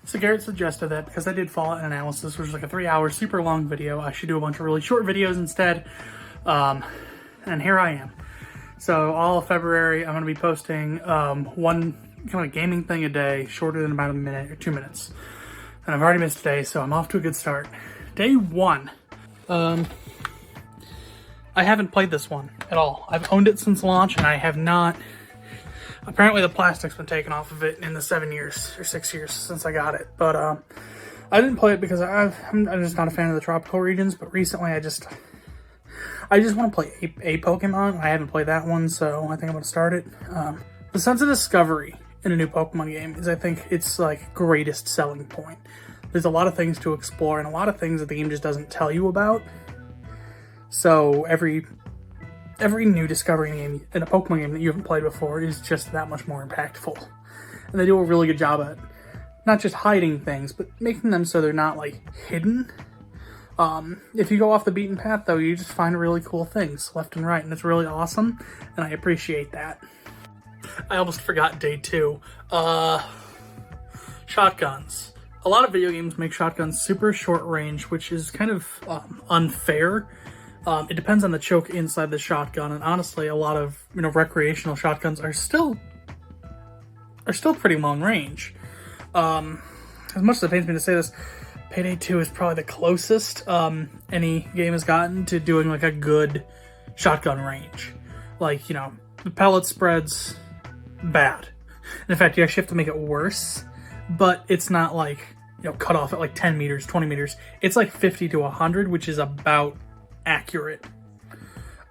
So Garrett suggested that because I did Fallout analysis, which was like a 3-hour super long video, I should do a bunch of really short videos instead. And here I am. So all of February, I'm going to be posting one kind of gaming thing a day, shorter than about a minute or 2 minutes. And I've already missed a day, so I'm off to a good start. Day 1. I haven't played this one at all. I've owned it since launch, and I have not. Apparently the plastic's been taken off of it in the 7 years or 6 years since I got it. But I didn't play it because I'm just not a fan of the tropical regions. But recently I just want to play a Pokemon. I haven't played that one, so I think I'm going to start it. The sense of discovery in a new Pokemon game is, I think, its like greatest selling point. There's a lot of things to explore and a lot of things that the game just doesn't tell you about. So every new discovery game in a Pokemon game that you haven't played before is just that much more impactful. And they do a really good job at not just hiding things, but making them so they're not like hidden. If you go off the beaten path, though, you just find really cool things left and right, and it's really awesome, and I appreciate that. I almost forgot day 2. Shotguns. A lot of video games make shotguns super short range, which is kind of unfair. It depends on the choke inside the shotgun, and honestly, a lot of recreational shotguns are still pretty long range. As much as it pains me to say this, Payday 2 is probably the closest any game has gotten to doing like a good shotgun range. Like, the pellet spread's bad. And in fact, you actually have to make it worse, but it's not like, cut off at like 10 meters, 20 meters. It's like 50 to 100, which is about accurate.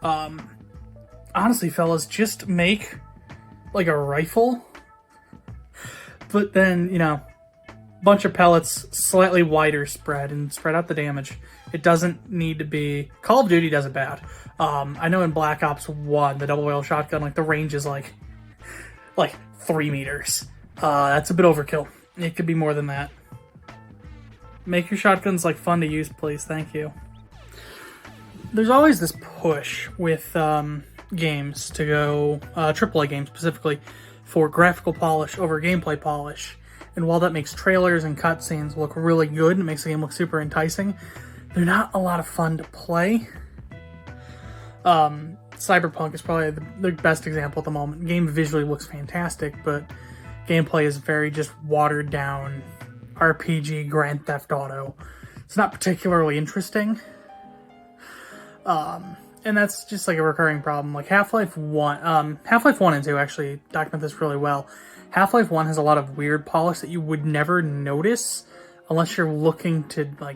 Honestly, fellas, just make like a rifle, but then, bunch of pellets, slightly wider spread, and spread out the damage. It doesn't need to be... Call of Duty does it bad. I know in Black Ops 1, the double barrel shotgun, like the range is like 3 meters. That's a bit overkill. It could be more than that. Make your shotguns like fun to use, please. Thank you. There's always this push with games to go, AAA games specifically, for graphical polish over gameplay polish. And while that makes trailers and cutscenes look really good and it makes the game look super enticing, they're not a lot of fun to play. Cyberpunk is probably the best example at the moment. The game visually looks fantastic, but gameplay is very just watered down RPG Grand Theft Auto. It's not particularly interesting. And that's just like a recurring problem. Like Half-Life 1 and 2 actually document this really well. Half-Life 1 has a lot of weird polish that you would never notice unless you're looking to, like,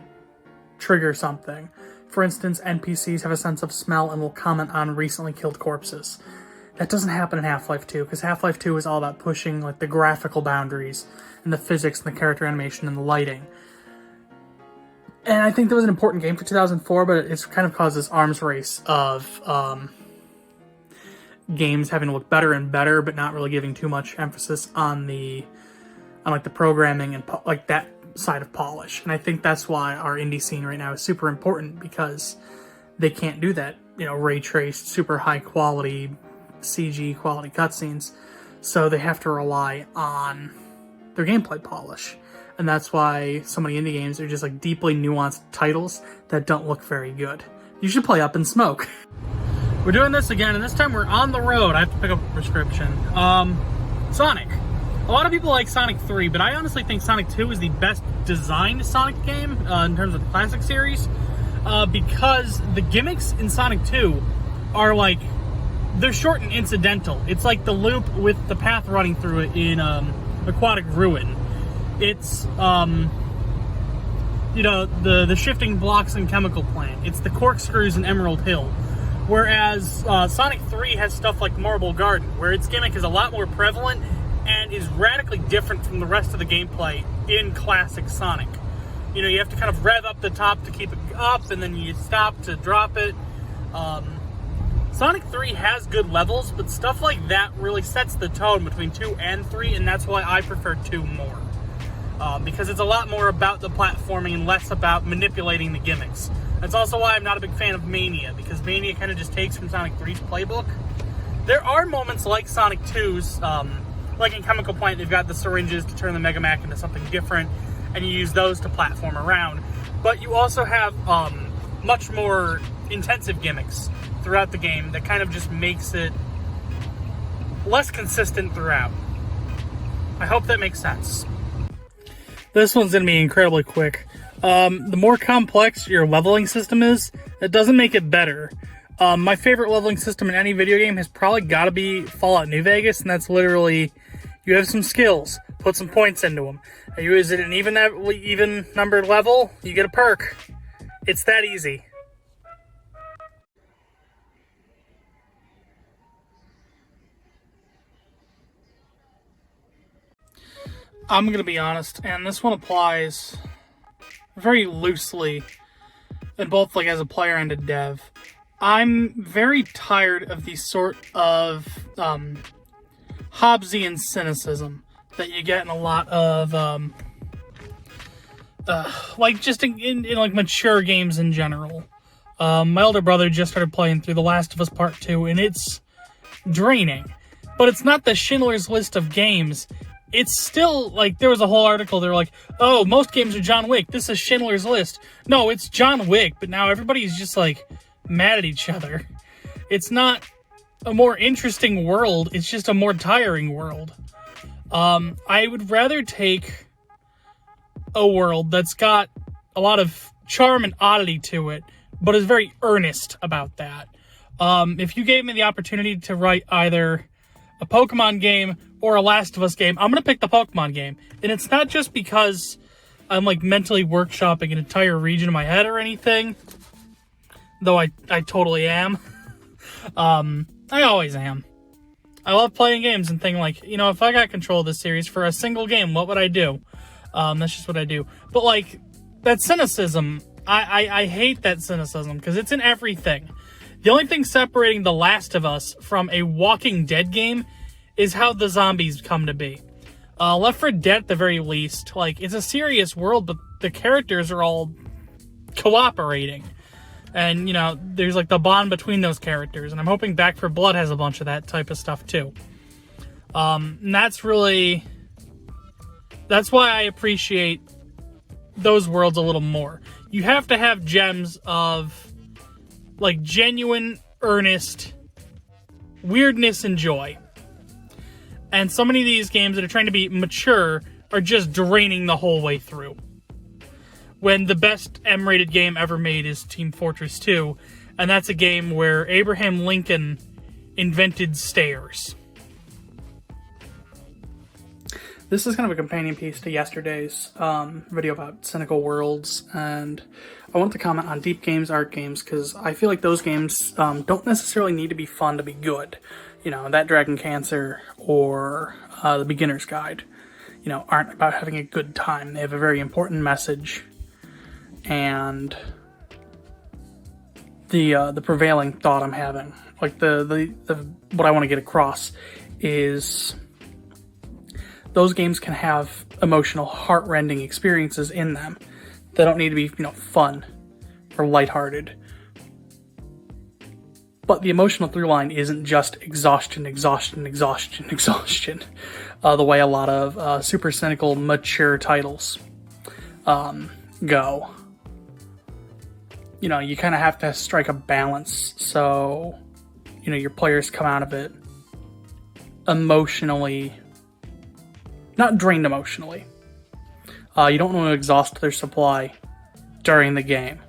trigger something. For instance, NPCs have a sense of smell and will comment on recently killed corpses. That doesn't happen in Half-Life 2, because Half-Life 2 is all about pushing, like, the graphical boundaries and the physics and the character animation and the lighting. And I think that was an important game for 2004, but it's kind of caused this arms race of games having to look better and better, but not really giving too much emphasis on the programming and like that side of polish. And I think that's why our indie scene right now is super important, because they can't do that, ray traced, super high quality CG quality cutscenes. So they have to rely on their gameplay polish. And that's why so many indie games are just like deeply nuanced titles that don't look very good. You should play Up in Smoke. We're doing this again, and this time we're on the road. I have to pick up a prescription. Sonic. A lot of people like Sonic 3, but I honestly think Sonic 2 is the best designed Sonic game in terms of the classic series, because the gimmicks in Sonic 2 are like, they're short and incidental. It's like the loop with the path running through it in Aquatic Ruin. It's, the shifting blocks in Chemical Plant. It's the corkscrews in Emerald Hill. Whereas Sonic 3 has stuff like Marble Garden, where its gimmick is a lot more prevalent and is radically different from the rest of the gameplay in classic Sonic. You have to kind of rev up the top to keep it up, and then you stop to drop it. Sonic 3 has good levels, but stuff like that really sets the tone between 2 and 3, and that's why I prefer 2 more. Because it's a lot more about the platforming and less about manipulating the gimmicks. That's also why I'm not a big fan of Mania, because Mania kind of just takes from Sonic 3's playbook. There are moments like Sonic 2's, like in Chemical Plant, they've got the syringes to turn the Mega Mac into something different. and you use those to platform around. But you also have much more intensive gimmicks throughout the game that kind of just makes it less consistent throughout. I hope that makes sense. This one's going to be incredibly quick. The more complex your leveling system is, it doesn't make it better. My favorite leveling system in any video game has probably got to be Fallout New Vegas, and that's literally, you have some skills, put some points into them. You is it an even numbered level, you get a perk. It's that easy. I'm going to be honest, and this one applies very loosely in both like as a player and a dev. I'm very tired of the sort of Hobbesian cynicism that you get in a lot of like just in like mature games in general. My older brother just started playing through The Last of Us Part 2, and it's draining. But it's not the Schindler's List of games. It's still, like, there was a whole article, they were like, oh, most games are John Wick, this is Schindler's List. No, it's John Wick, but now everybody's just, like, mad at each other. It's not a more interesting world, it's just a more tiring world. I would rather take a world that's got a lot of charm and oddity to it, but is very earnest about that. If you gave me the opportunity to write either a Pokemon game or a Last of Us game, I'm going to pick the Pokemon game. And it's not just because I'm like mentally workshopping an entire region in my head or anything, though I totally am. I always am. I love playing games and thinking like, you know, if I got control of this series for a single game, what would I do? That's just what I do. But like, that cynicism, I hate that cynicism because it's in everything. The only thing separating The Last of Us from a Walking Dead game is how the zombies come to be. Left 4 Dead, at the very least, like, it's a serious world, but the characters are all cooperating. And, you know, there's, like, the bond between those characters. And I'm hoping Back 4 Blood has a bunch of that type of stuff, too. And that's really... That's why I appreciate those worlds a little more. You have to have gems of, like, genuine, earnest weirdness and joy. And so many of these games that are trying to be mature are just draining the whole way through. When the best M-rated game ever made is Team Fortress 2, and that's a game where Abraham Lincoln invented stairs. This is kind of a companion piece to yesterday's video about Cynical Worlds, and I want to comment on deep games, art games, because I feel like those games don't necessarily need to be fun to be good. You know, That Dragon Cancer or The Beginner's Guide, you know, aren't about having a good time. They have a very important message, and the prevailing thought I'm having, like the what I want to get across is those games can have emotional, heart-rending experiences in them. They don't need to be, you know, fun or lighthearted. But the emotional through line isn't just exhaustion, exhaustion, exhaustion, exhaustion, the way a lot of super cynical, mature titles go. You know, you kind of have to strike a balance so, you know, your players come out of it emotionally, not drained emotionally. You don't want to exhaust their supply during the game.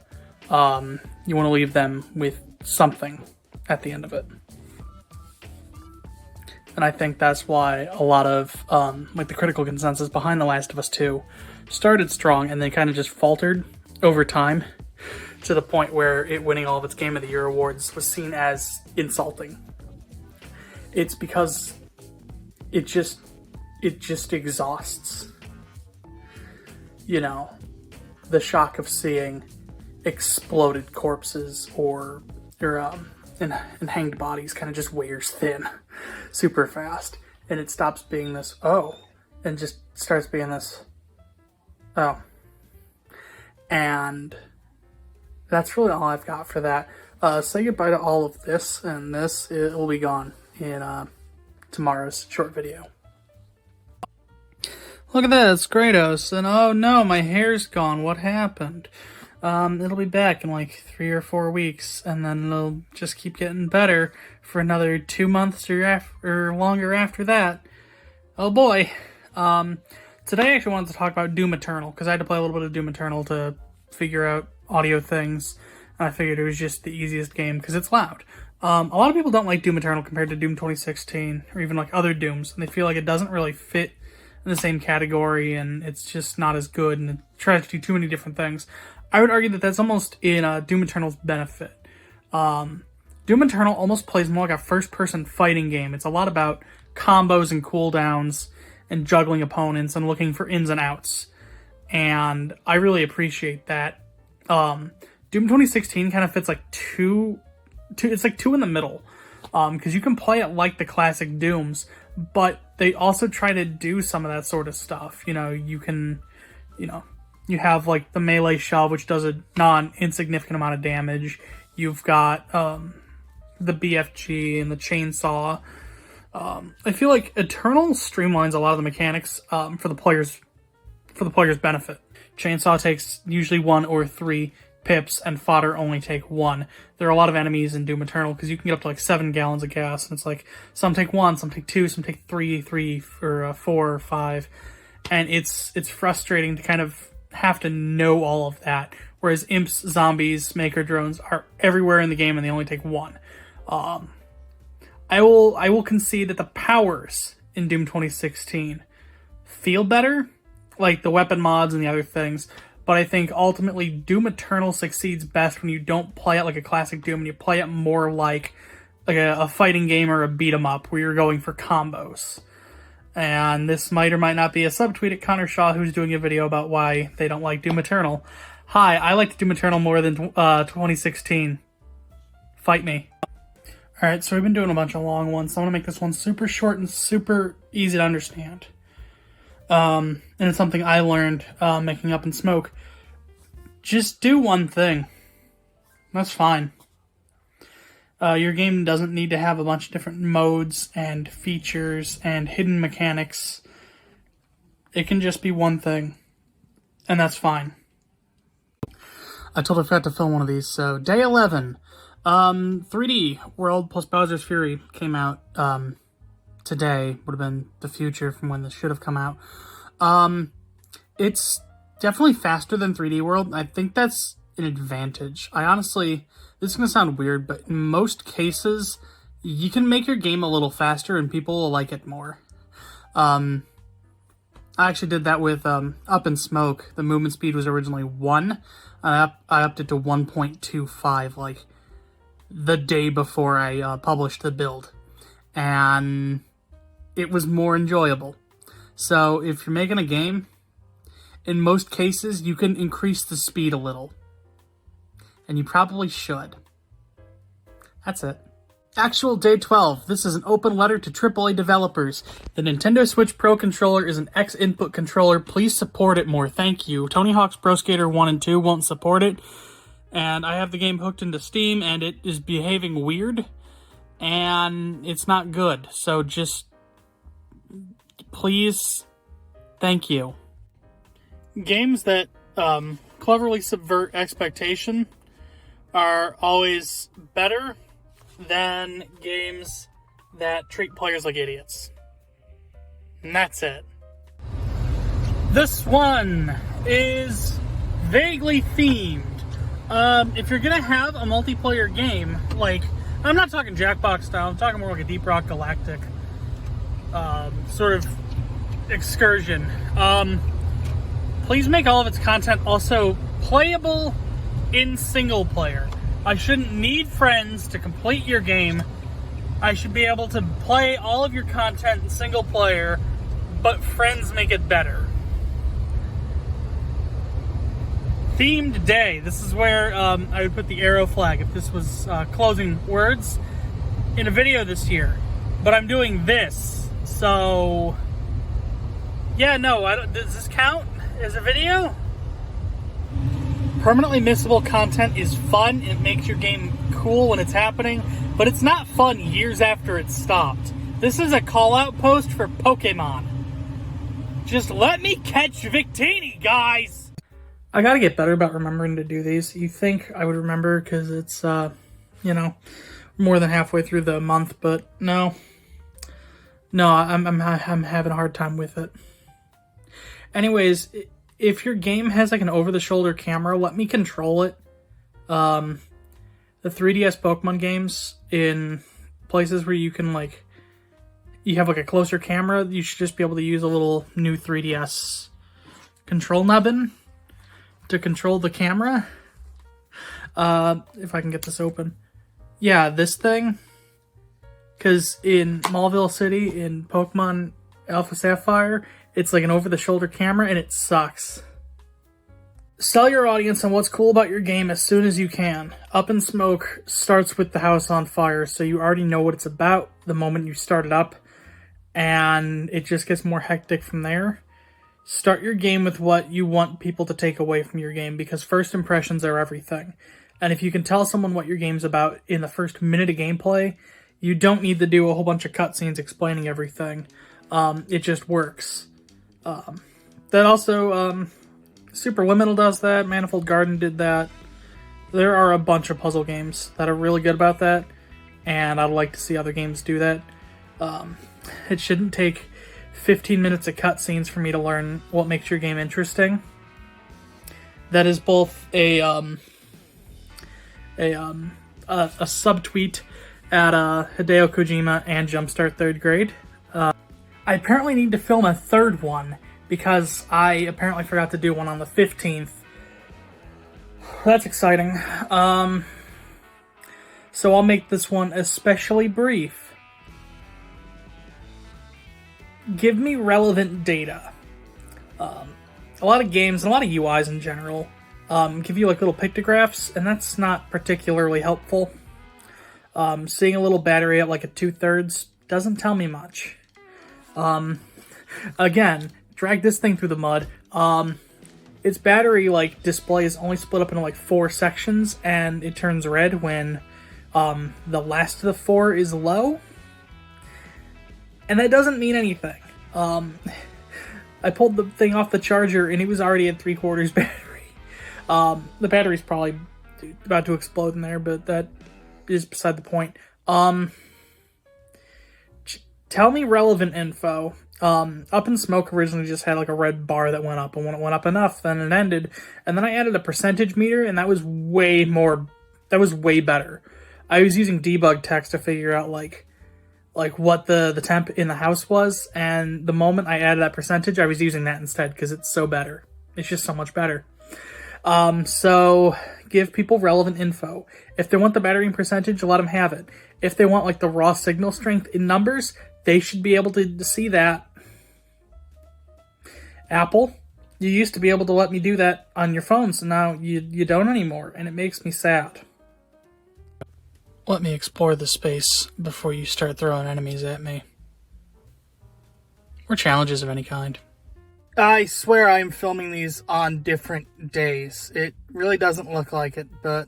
You want to leave them with something at the end of it. And I think that's why a lot of like the critical consensus behind The Last of Us 2 started strong and then kind of just faltered over time to the point where it winning all of its Game of the Year awards was seen as insulting. It's because it just exhausts. You know, the shock of seeing exploded corpses or and hanged bodies kind of just wears thin super fast, and it stops being this oh and just starts being this oh. And that's really all I've got for that. Say goodbye to all of this, and this, it will be gone in tomorrow's short video. Look at this, Kratos, and oh no, my hair's gone. What happened? It'll be back in like 3 or 4 weeks, and then it'll just keep getting better for another 2 months or longer after that. Oh boy. Today I actually wanted to talk about Doom Eternal, because I had to play a little bit of Doom Eternal to figure out audio things, and I figured it was just the easiest game, because it's loud. A lot of people don't like Doom Eternal compared to Doom 2016, or even like other Dooms, and they feel like it doesn't really fit in the same category, and it's just not as good, and it tries to do too many different things. I would argue that that's almost in Doom Eternal's benefit. Doom Eternal almost plays more like a first-person fighting game. It's a lot about combos and cooldowns and juggling opponents and looking for ins and outs. And I really appreciate that. Doom 2016 kind of fits like it's like two in the middle. Because you can play it like the classic Dooms, but they also try to do some of that sort of stuff. You have like the melee shove, which does a non-insignificant amount of damage. You've got the BFG and the chainsaw. I feel like Eternal streamlines a lot of the mechanics for the player's benefit. Chainsaw takes usually 1 or 3 pips, and fodder only take 1. There are a lot of enemies in Doom Eternal because you can get up to like 7 gallons of gas, and it's like some take 1, some take 2, some take 3 or 4 or 5, and it's frustrating to kind of have to know all of that. Whereas imps, zombies, maker drones are everywhere in the game, and they only take 1. I will concede that the powers in Doom 2016 feel better, like the weapon mods and the other things. But I think ultimately Doom Eternal succeeds best when you don't play it like a classic Doom, and you play it more like a fighting game or a beat 'em up where you're going for combos. And this might or might not be a subtweet at Connor Shaw, who's doing a video about why they don't like Doom Eternal. Hi, I liked Doom Eternal more than 2016. Fight me. Alright, so we've been doing a bunch of long ones, so I'm going to make this one super short and super easy to understand. And it's something I learned making Up in Smoke. Just do one thing. That's fine. Your game doesn't need to have a bunch of different modes and features and hidden mechanics. It can just be one thing. And that's fine. I totally forgot to film one of these, so day 11. 3D World plus Bowser's Fury came out today. Would have been the future from when this should have come out. It's definitely faster than 3D World. I think that's an advantage. This is going to sound weird, but in most cases, you can make your game a little faster and people will like it more. I actually did that with Up in Smoke. The movement speed was originally 1. I upped it to 1.25, like, the day before I published the build. And it was more enjoyable. So if you're making a game, in most cases, you can increase the speed a little. And you probably should. That's it. Actual Day 12. This is an open letter to AAA developers. The Nintendo Switch Pro controller is an XInput controller. Please support it more. Thank you. Tony Hawk's Pro Skater 1 and 2 won't support it. And I have the game hooked into Steam, and it is behaving weird. And it's not good. So just, please, thank you. Games that cleverly subvert expectation are always better than games that treat players like idiots. And that's it. This one is vaguely themed. If you're gonna have a multiplayer game, like, I'm not talking Jackbox style, I'm talking more like a Deep Rock Galactic sort of excursion. Please make all of its content also playable in single player. I shouldn't need friends to complete your game. I should be able to play all of your content in single player, but friends make it better. Themed day. This is where I would put the arrow flag if this was closing words in a video this year. But I'm doing this, so yeah, no, does this count as a video? Permanently missable content is fun. It makes your game cool when it's happening, but it's not fun years after it's stopped. This is a call-out post for Pokémon. Just let me catch Victini, guys! I gotta get better about remembering to do these. You think I would remember because it's, you know, more than halfway through the month, but no. No, I'm having a hard time with it. Anyways, if your game has like an over-the-shoulder camera, let me control it. The 3DS Pokemon games in places where you can like, you have like a closer camera, you should just be able to use a little new 3DS control nubbin to control the camera. If I can get this open. Yeah, this thing. Because in Mauville City, in Pokemon Alpha Sapphire, it's like an over-the-shoulder camera, and it sucks. Sell your audience on what's cool about your game as soon as you can. Up in Smoke starts with the house on fire, so you already know what it's about the moment you start it up, and it just gets more hectic from there. Start your game with what you want people to take away from your game, because first impressions are everything. And if you can tell someone what your game's about in the first minute of gameplay, you don't need to do a whole bunch of cutscenes explaining everything. It just works. That also, Superliminal does that, Manifold Garden did that. There are a bunch of puzzle games that are really good about that, and I'd like to see other games do that. It shouldn't take 15 minutes of cutscenes for me to learn what makes your game interesting. That is both a subtweet at Hideo Kojima and Jumpstart Third Grade. I apparently need to film a third one because I apparently forgot to do one on the 15th. That's exciting. So I'll make this one especially brief. Give me relevant data. A lot of games, and a lot of UIs in general, give you like little pictographs, and that's not particularly helpful. Seeing a little battery at like a 2/3 doesn't tell me much. Again, drag this thing through the mud. Its battery like display is only split up into like 4 sections, and it turns red when the last of the 4 is low. And that doesn't mean anything. I pulled the thing off the charger and it was already at 3/4 battery. The battery's probably about to explode in there, but that is beside the point. Tell me relevant info. Up in Smoke originally just had like a red bar that went up, and when it went up enough, then it ended. And then I added a percentage meter, and that was way better. I was using debug text to figure out like what the temp in the house was, and the moment I added that percentage, I was using that instead because it's so better. It's just so much better. So give people relevant info. If they want the battery in percentage, let them have it. If they want like the raw signal strength in numbers, they should be able to see that. Apple, you used to be able to let me do that on your phone, so now you don't anymore, and it makes me sad. Let me explore the space before you start throwing enemies at me. Or challenges of any kind. I swear I am filming these on different days. It really doesn't look like it, but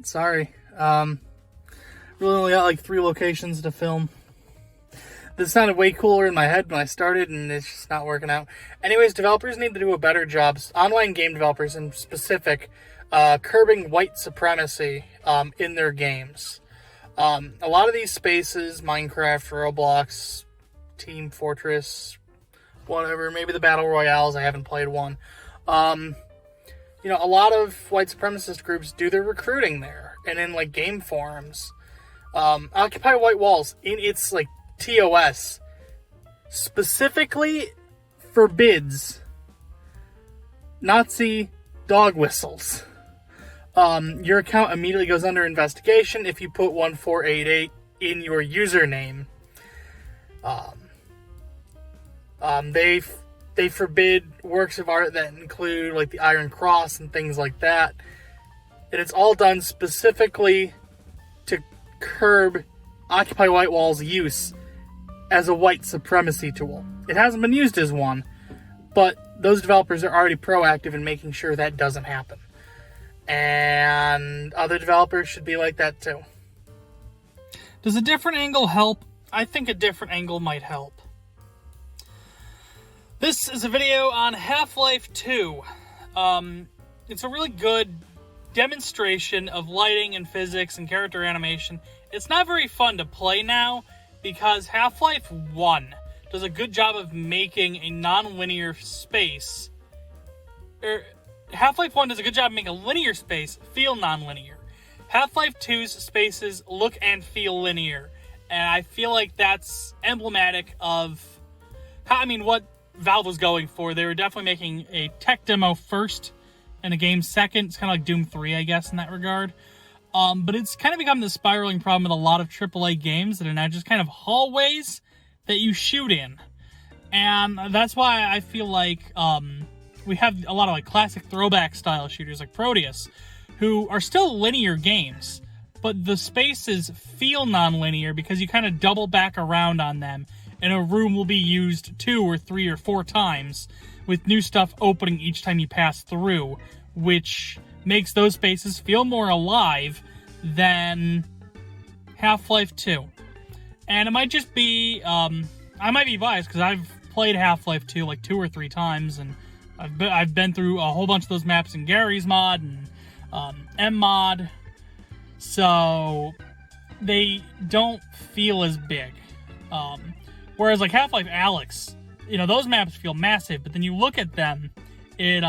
sorry. Really only got like 3 locations to film. This sounded way cooler in my head when I started, and it's just not working out. Anyways, developers need to do a better job. Online game developers in specific, curbing white supremacy in their games. A lot of these spaces, Minecraft, Roblox, Team Fortress, whatever, maybe the Battle Royales, I haven't played one. A lot of white supremacist groups do their recruiting there, and in like game forums. Occupy White Walls, in its like TOS, specifically forbids Nazi dog whistles. Your account immediately goes under investigation if you put 1488 in your username. They forbid works of art that include like the Iron Cross and things like that. And it's all done specifically to curb Occupy White Wall's use as a white supremacy tool. It hasn't been used as one, but those developers are already proactive in making sure that doesn't happen. And other developers should be like that too. Does a different angle help? I think a different angle might help. This is a video on Half-Life 2. It's a really good demonstration of lighting and physics and character animation. It's not very fun to play now because Half-Life 1 does a good job of making a non-linear space. Half-Life 1 does a good job of making a linear space feel non-linear. Half-Life 2's spaces look and feel linear, and I feel like that's emblematic of what Valve was going for. They were definitely making a tech demo first and a game second. It's kind of like Doom 3, I guess, in that regard. But it's kind of become the spiraling problem with a lot of AAA games that are now just kind of hallways that you shoot in. And that's why I feel like we have a lot of like classic throwback style shooters like Proteus, who are still linear games, but the spaces feel non-linear because you kind of double back around on them, and a room will be used 2 or 3 or 4 times, with new stuff opening each time you pass through, which makes those spaces feel more alive than Half-Life 2. And it might just be, I might be biased because I've played Half-Life 2 like 2 or 3 times, and I've been through a whole bunch of those maps in Gary's mod and M-mod, so they don't feel as big. Whereas like Half-Life Alyx, those maps feel massive, but then you look at them in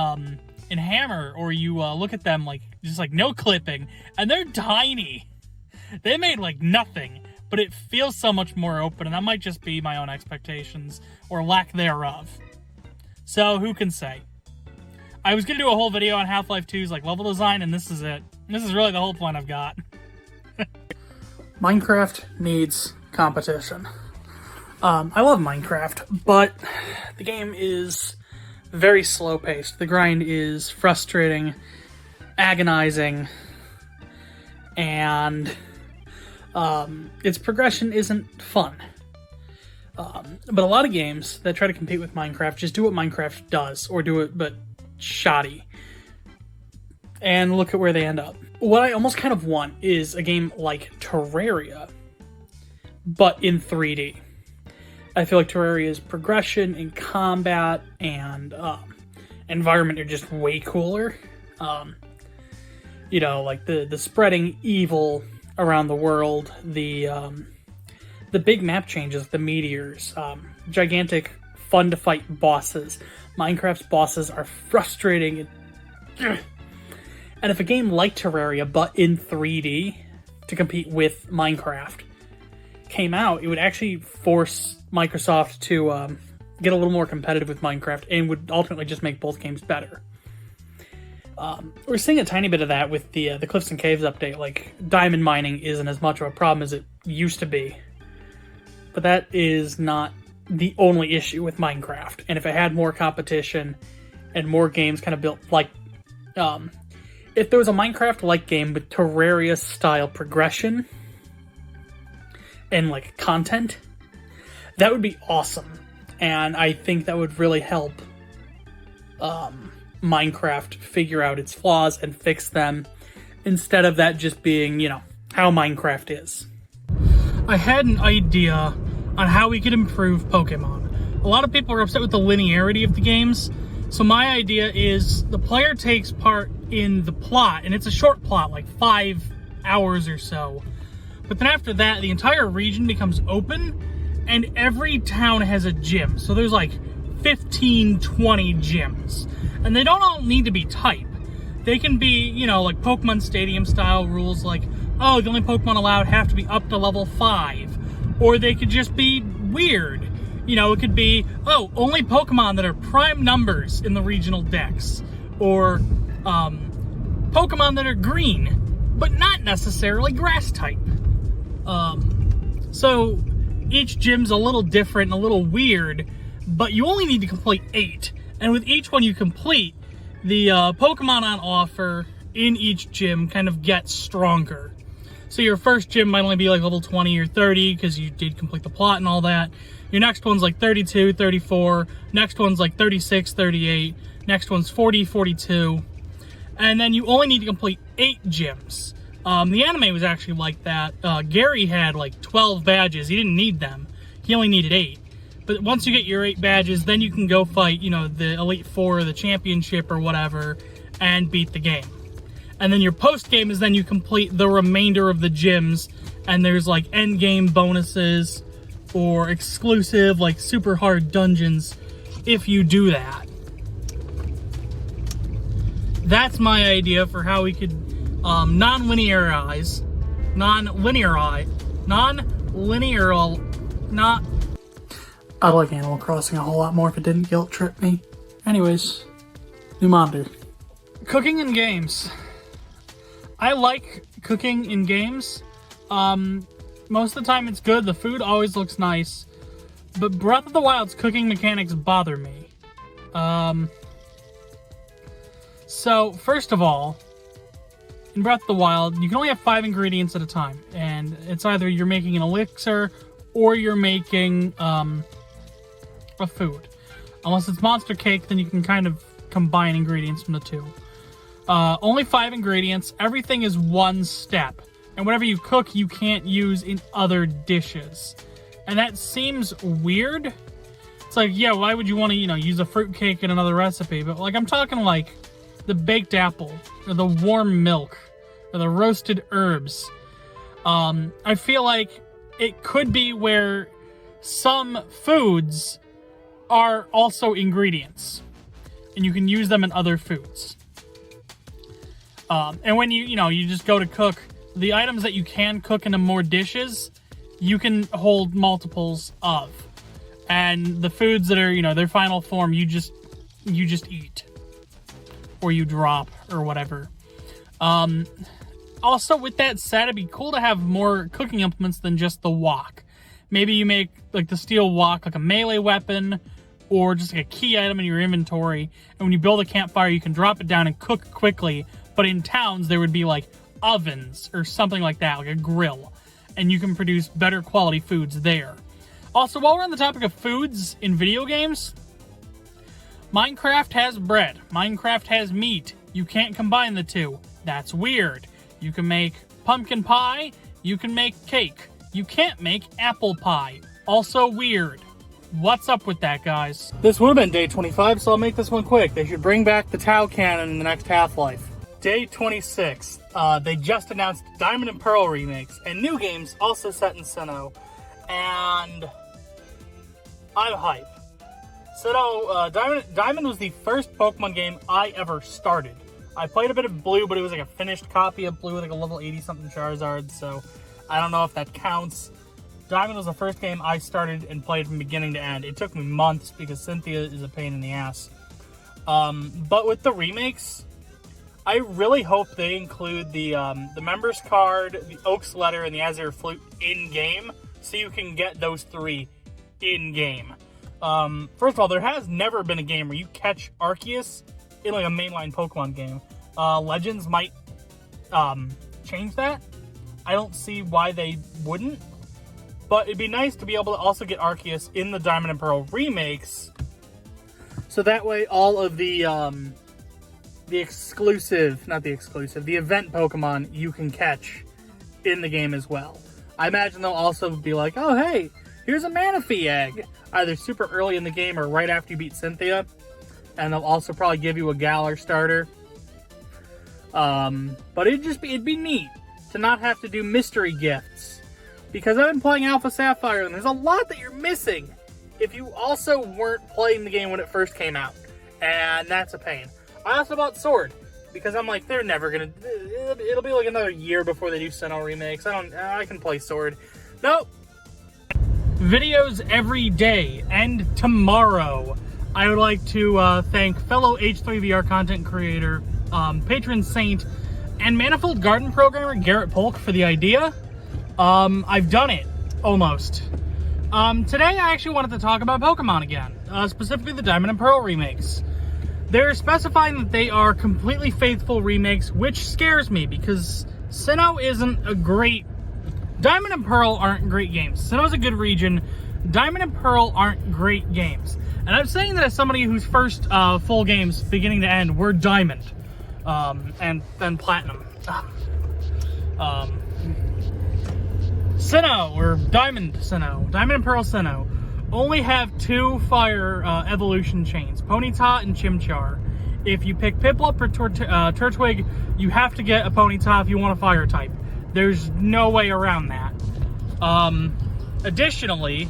Hammer, or you look at them like just like no clipping, and they're tiny. They made like nothing, but it feels so much more open, and that might just be my own expectations or lack thereof. So who can say? I was gonna do a whole video on Half-Life 2's like level design, and this is it. This is really the whole point I've got. Minecraft needs competition. I love Minecraft, but the game is very slow-paced. The grind is frustrating, agonizing, and its progression isn't fun. But a lot of games that try to compete with Minecraft just do what Minecraft does, or do it but shoddy. And look at where they end up. What I almost kind of want is a game like Terraria, but in 3D. I feel like Terraria's progression and combat and environment are just way cooler. Like the spreading evil around the world, the big map changes, the meteors, gigantic, fun to fight bosses. Minecraft's bosses are frustrating. And if a game like Terraria, but in 3D, to compete with Minecraft, came out, it would actually force Microsoft to get a little more competitive with Minecraft, and would ultimately just make both games better. We're seeing a tiny bit of that with the Cliffs and Caves update. Like, diamond mining isn't as much of a problem as it used to be. But that is not the only issue with Minecraft. And if it had more competition and more games kind of built like... if there was a Minecraft-like game with Terraria-style progression and, like, content, that would be awesome. And I think that would really help Minecraft figure out its flaws and fix them, instead of that just being, how Minecraft is. I had an idea on how we could improve Pokemon. A lot of people are upset with the linearity of the games, so my idea is the player takes part in the plot, and it's a short plot, like 5 hours or so. But then after that, the entire region becomes open, and every town has a gym. So there's like 15, 20 gyms. And they don't all need to be type. They can be, like Pokemon Stadium style rules, like, oh, the only Pokemon allowed have to be up to level 5. Or they could just be weird. It could be, oh, only Pokemon that are prime numbers in the regional dex. Or Pokemon that are green, but not necessarily grass type. So each gym's a little different, a little weird, but you only need to complete 8. And with each one you complete, the Pokemon on offer in each gym kind of gets stronger. So your first gym might only be like level 20 or 30 because you did complete the plot and all that. Your next one's like 32, 34. Next one's like 36, 38. Next one's 40, 42. And then you only need to complete 8 gyms. The anime was actually like that. Gary had like 12 badges. He didn't need them. He only needed 8. But once you get your 8 badges, then you can go fight, you know, the Elite Four or the Championship or whatever, and beat the game. And then your post-game is then you complete the remainder of the gyms, and there's like end-game bonuses or exclusive, like super hard dungeons if you do that. That's my idea for how we could non-linearize. I'd like Animal Crossing a whole lot more if it didn't guilt trip me. Anyways, new monitor. Cooking in games. I like cooking in games. Most of the time it's good. The food always looks nice. But Breath of the Wild's cooking mechanics bother me. So, first of all, in Breath of the Wild, you can only have 5 ingredients at a time. And it's either you're making an elixir or you're making a food. Unless it's monster cake, then you can kind of combine ingredients from the two. Only 5 ingredients. Everything is 1 step. And whatever you cook, you can't use in other dishes. And that seems weird. It's like, yeah, why would you want to, you know, use a fruitcake in another recipe? But, like, I'm talking, like, the baked apple, or the warm milk, or the roasted herbs. I feel like it could be where some foods are also ingredients. And you can use them in other foods. And when you just go to cook, the items that you can cook into more dishes, you can hold multiples of. And the foods that are, their final form, you just eat. Or you drop, or whatever. Also, with that said, it'd be cool to have more cooking implements than just the wok. Maybe you make, like, the steel wok, like a melee weapon, or just like a key item in your inventory. And when you build a campfire, you can drop it down and cook quickly. But in towns, there would be, like, ovens or something like that, like a grill. And you can produce better quality foods there. Also, while we're on the topic of foods in video games, Minecraft has bread. Minecraft has meat. You can't combine the two. That's weird. You can make pumpkin pie. You can make cake. You can't make apple pie. Also weird. What's up with that, guys? This would have been day 25, so I'll make this one quick. They should bring back the Tau cannon in the next Half-Life. Day 26. They just announced Diamond and Pearl remakes, and new games also set in Sinnoh. And I'm hype. Sinnoh, Diamond was the first Pokemon game I ever started. I played a bit of Blue, but it was like a finished copy of Blue with like a level 80-something Charizard, so I don't know if that counts. Diamond was the first game I started and played from beginning to end. It took me months because Cynthia is a pain in the ass. But with the remakes, I really hope they include the members card, the Oak's letter, and the Azure Flute in-game, so you can get those 3 in-game. First of all, there has never been a game where you catch Arceus in like a mainline Pokemon game. Legends might change that. I don't see why they wouldn't. But it'd be nice to be able to also get Arceus in the Diamond and Pearl remakes. So that way all of the event Pokemon you can catch in the game as well. I imagine they'll also be like, oh hey, here's a Manaphy egg. Either super early in the game or right after you beat Cynthia. And they'll also probably give you a Galar starter. But it'd be neat to not have to do mystery gifts. Because I've been playing Alpha Sapphire and there's a lot that you're missing if you also weren't playing the game when it first came out. And that's a pain. I also bought Sword because I'm like, they're never gonna, it'll be like another year before they do Sinnoh remakes. I can play Sword. Nope. Videos every day and tomorrow. I would like to thank fellow H3VR content creator, patron saint, and Manifold Garden programmer Garrett Polk for the idea. I've done it, almost. Today I actually wanted to talk about Pokemon again, specifically the Diamond and Pearl remakes. They're specifying that they are completely faithful remakes, which scares me because Sinnoh isn't a great... Diamond and Pearl aren't great games. Sinnoh's a good region. Diamond and Pearl aren't great games. And I'm saying that as somebody whose first full games, beginning to end, were Diamond. And then Platinum. Sinnoh, or Diamond Sinnoh. Diamond and Pearl Sinnoh. only have 2 fire evolution chains, Ponyta and Chimchar. If you pick Piplup or Turtwig, you have to get a Ponyta if you want a fire type. There's no way around that. Additionally,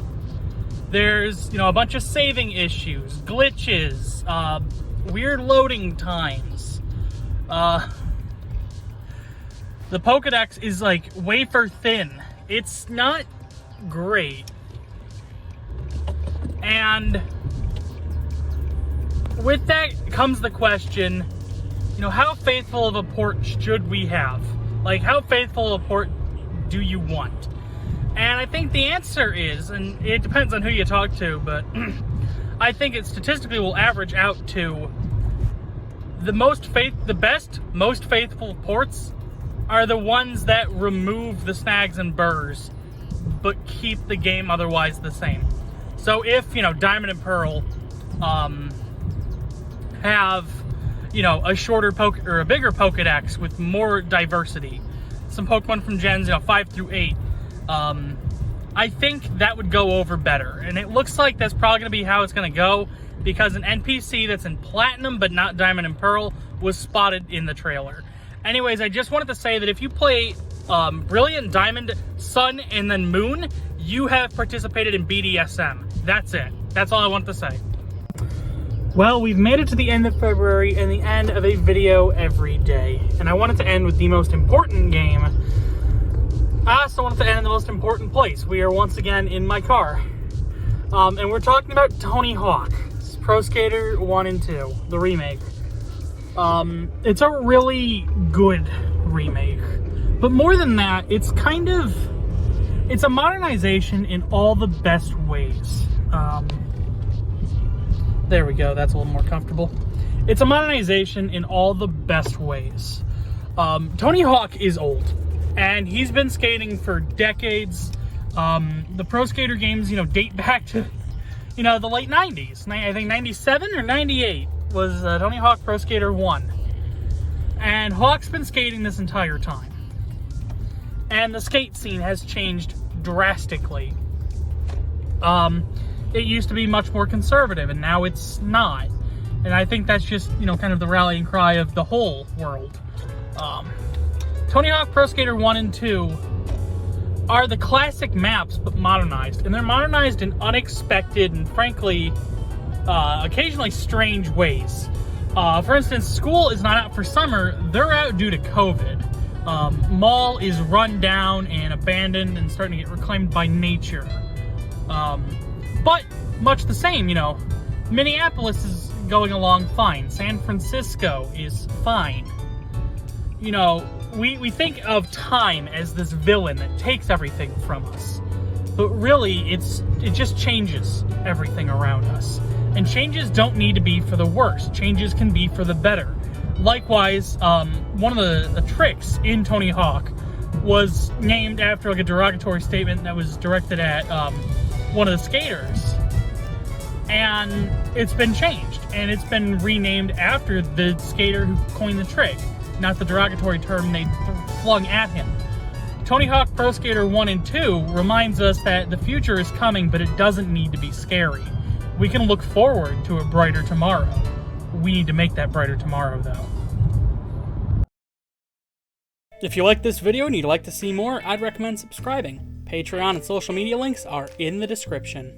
there's a bunch of saving issues, glitches, weird loading times. The Pokedex is like wafer thin. It's not great. And with that comes the question, how faithful of a port should we have? Like, how faithful of a port do you want? And I think the answer is, and it depends on who you talk to, but I think it statistically will average out to the best, most faithful ports are the ones that remove the snags and burrs, but keep the game otherwise the same. So if, Diamond and Pearl have, a shorter or a bigger Pokedex with more diversity, some Pokemon from Gens, 5 through 8, I think that would go over better. And it looks like that's probably going to be how it's going to go, because an NPC that's in Platinum but not Diamond and Pearl was spotted in the trailer. Anyways, I just wanted to say that if you play Brilliant, Diamond, Sun, and then Moon, you have participated in BDSM. That's it. That's all I wanted to say. Well, we've made it to the end of February and the end of a video every day. And I wanted to end with the most important game. I also wanted to end in the most important place. We are once again in my car. And we're talking about Tony Hawk. Pro Skater 1 and 2, the remake. It's a really good remake. But more than that, it's a modernization in all the best ways. There we go, that's a little more comfortable. It's a modernization in all the best ways. Tony Hawk is old, and he's been skating for decades. The Pro Skater games, date back to, the late 90s. I think 97 or 98 was Tony Hawk Pro Skater 1. And Hawk's been skating this entire time. And the skate scene has changed drastically. It used to be much more conservative, and now it's not. And I think that's just, kind of the rallying cry of the whole world. Tony Hawk Pro Skater 1 and 2 are the classic maps, but modernized. And they're modernized in unexpected and, frankly, occasionally strange ways. For instance, school is not out for summer. They're out due to COVID. Mall is run down and abandoned and starting to get reclaimed by nature. But much the same, Minneapolis is going along fine. San Francisco is fine. We think of time as this villain that takes everything from us. But really, it just changes everything around us. And changes don't need to be for the worse. Changes can be for the better. Likewise, one of the tricks in Tony Hawk was named after a derogatory statement that was directed at one of the skaters. And it's been changed, and it's been renamed after the skater who coined the trick, not the derogatory term they flung at him. Tony Hawk Pro Skater 1 and 2 reminds us that the future is coming, but it doesn't need to be scary. We can look forward to a brighter tomorrow. We need to make that brighter tomorrow, though. If you like this video and you'd like to see more, I'd recommend subscribing. Patreon and social media links are in the description.